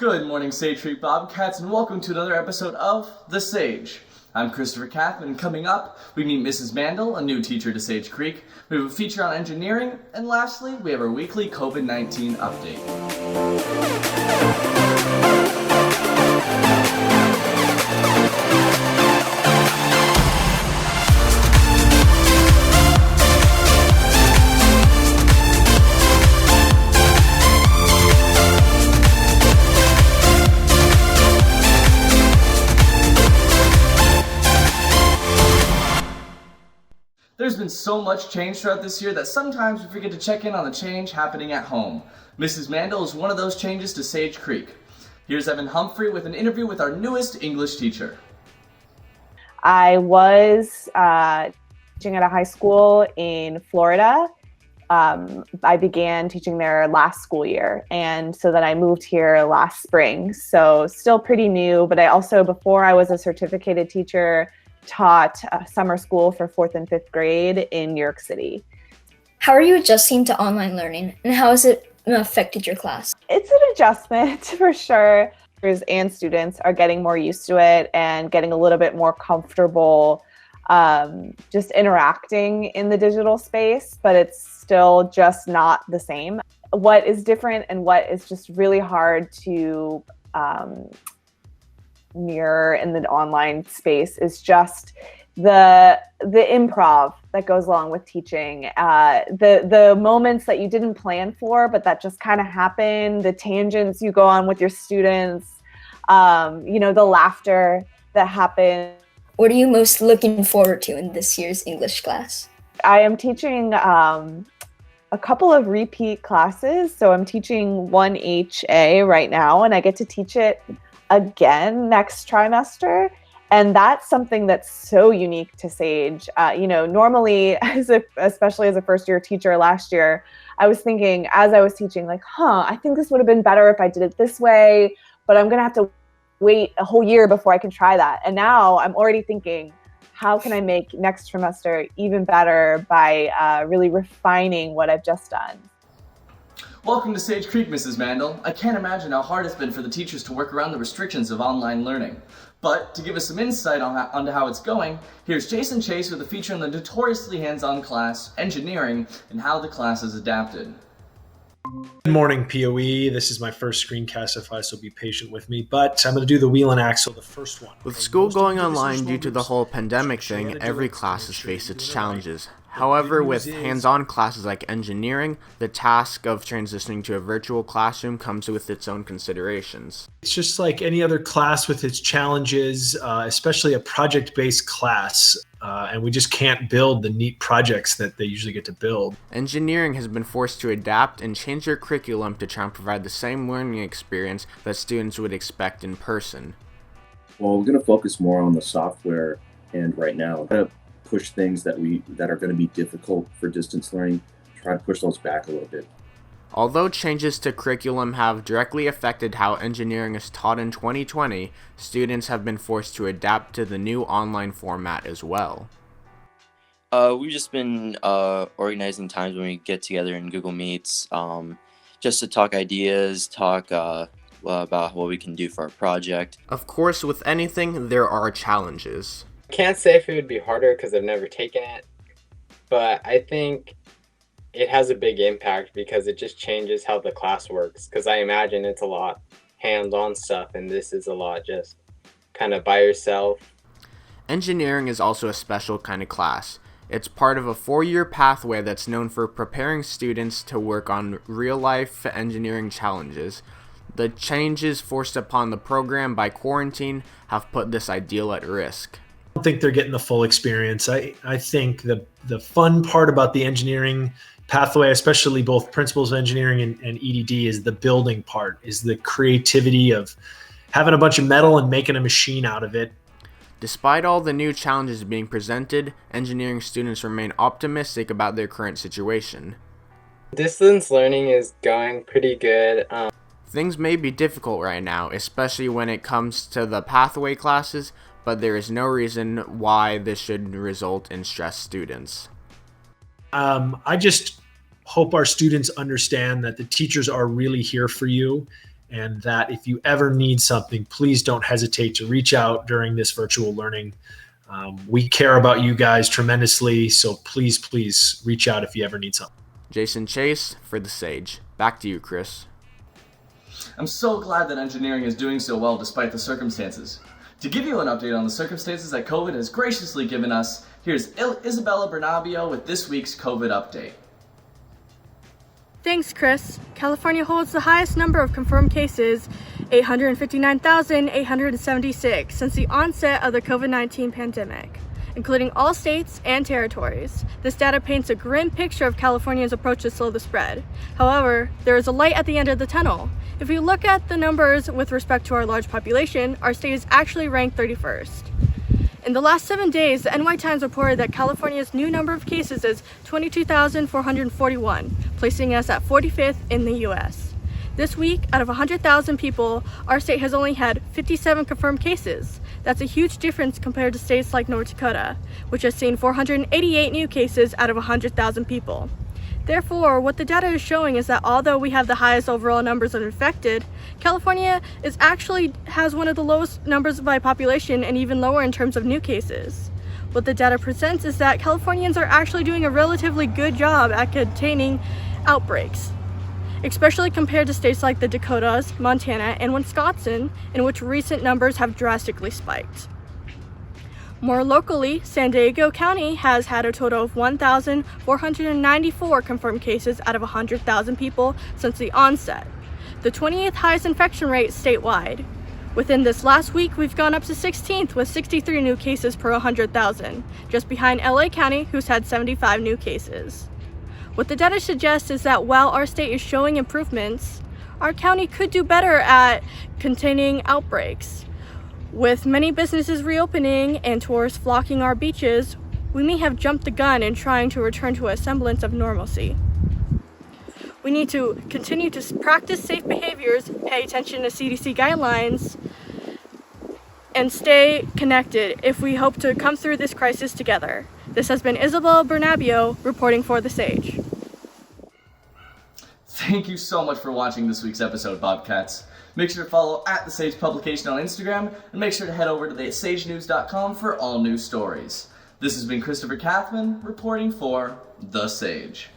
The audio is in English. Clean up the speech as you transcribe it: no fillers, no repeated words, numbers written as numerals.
Good morning, Sage Creek Bobcats, and welcome to another episode of The Sage. I'm Christopher Kathman, and coming up, we meet Mrs. Mandal, a new teacher to Sage Creek. We have a feature on engineering, and lastly, we have our weekly COVID-19 update. There's been so much change throughout this year that sometimes we forget to check in on the change happening at home. Mrs. Mandal is one of those changes to Sage Creek. Here's Humphrey with an interview with our newest English teacher. I was teaching at a high school in Florida. I began teaching there last school year, and so then I moved here last spring. So still pretty new, but I also, before I was a certificated teacher, taught summer school for 4th and 5th grade in New York City. How are you adjusting to online learning, and how has it affected your class? It's an adjustment for sure. Teachers and students are getting more used to it and getting a little bit more comfortable just interacting in the digital space, but it's still just not the same. What is different and what is just really hard to mirror in the online space is just the improv that goes along with teaching, the moments that you didn't plan for but that just kind of happen, the tangents you go on with your students, the laughter that happens. What are you most looking forward to in this year's English class? I am teaching a couple of repeat classes, so I'm teaching 1HA right now, and I get to teach it again next trimester, and that's something that's so unique to Sage. Normally, especially as a first-year teacher last year, I was thinking as I was teaching, I think this would have been better if I did it this way, but I'm gonna have to wait a whole year before I can try that. And now I'm already thinking, how can I make next trimester even better by really refining what I've just done? Welcome to Sage Creek, Mrs. Mandal. I can't imagine how hard it's been for the teachers to work around the restrictions of online learning. But to give us some insight onto how it's going, here's Jason Chase with a feature on the notoriously hands-on class, engineering, and how the class is adapted. Good morning, POE. This is my first screencast, so be patient with me, but I'm going to do the wheel and axle, the first one. With school going online due to the whole pandemic thing, every class has faced its challenges. However, with hands-on classes like engineering, the task of transitioning to a virtual classroom comes with its own considerations. It's just like any other class with its challenges, especially a project-based class, and we just can't build the neat projects that they usually get to build. Engineering has been forced to adapt and change their curriculum to try and provide the same learning experience that students would expect in person. Well, we're going to focus more on the software end right now. Push things that are going to be difficult for distance learning, try to push those back a little bit. Although changes to curriculum have directly affected how engineering is taught in 2020, students have been forced to adapt to the new online format as well. We've just been organizing times when we get together in Google Meets, just to talk ideas, talk about what we can do for our project. Of course, with anything, there are challenges. Can't say if it would be harder because I've never taken it, but I think it has a big impact because it just changes how the class works, because I imagine it's a lot hands-on stuff and this is a lot just kind of by yourself. Engineering is also a special kind of class. It's part of a 4-year pathway that's known for preparing students to work on real-life engineering challenges. The changes forced upon the program by quarantine have put this ideal at risk. I don't think they're getting the full experience. I think the fun part about the engineering pathway, especially both principles of engineering and EDD, is the building part, is the creativity of having a bunch of metal and making a machine out of it. Despite all the new challenges being presented, engineering students remain optimistic about their current situation. Distance learning is going pretty good. Things may be difficult right now, especially when it comes to the pathway classes, but there is no reason why this should result in stressed students. I just hope our students understand that the teachers are really here for you and that if you ever need something, please don't hesitate to reach out during this virtual learning. We care about you guys tremendously, so please reach out if you ever need something. Jason Chase for The Sage. Back to you, Chris. I'm so glad that engineering is doing so well despite the circumstances. To give you an update on the circumstances that COVID has graciously given us, here's Isabella Bernabeo with this week's COVID update. Thanks, Chris. California holds the highest number of confirmed cases, 859,876, since the onset of the COVID-19 pandemic, including all states and territories. This data paints a grim picture of California's approach to slow the spread. However, there is a light at the end of the tunnel. If we look at the numbers with respect to our large population, our state is actually ranked 31st. In the last 7 days, the NY Times reported that California's new number of cases is 22,441, placing us at 45th in the US. This week, out of 100,000 people, our state has only had 57 confirmed cases. That's a huge difference compared to states like North Dakota, which has seen 488 new cases out of 100,000 people. Therefore, what the data is showing is that although we have the highest overall numbers of infected, California has one of the lowest numbers by population and even lower in terms of new cases. What the data presents is that Californians are actually doing a relatively good job at containing outbreaks, especially compared to states like the Dakotas, Montana, and Wisconsin, in which recent numbers have drastically spiked. More locally, San Diego County has had a total of 1,494 confirmed cases out of 100,000 people since the onset, the 20th highest infection rate statewide. Within this last week, we've gone up to 16th with 63 new cases per 100,000, just behind LA County, who's had 75 new cases. What the data suggests is that while our state is showing improvements, our county could do better at containing outbreaks. With many businesses reopening and tourists flocking our beaches, we may have jumped the gun in trying to return to a semblance of normalcy. We need to continue to practice safe behaviors, pay attention to CDC guidelines, and stay connected if we hope to come through this crisis together. This has been Isabella Bernabeo reporting for The Sage. Thank you so much for watching this week's episode, Bobcats. Make sure to follow @The Sage Publication on Instagram, and make sure to head over to thesagenews.com for all news stories. This has been Christopher Kathman reporting for The Sage.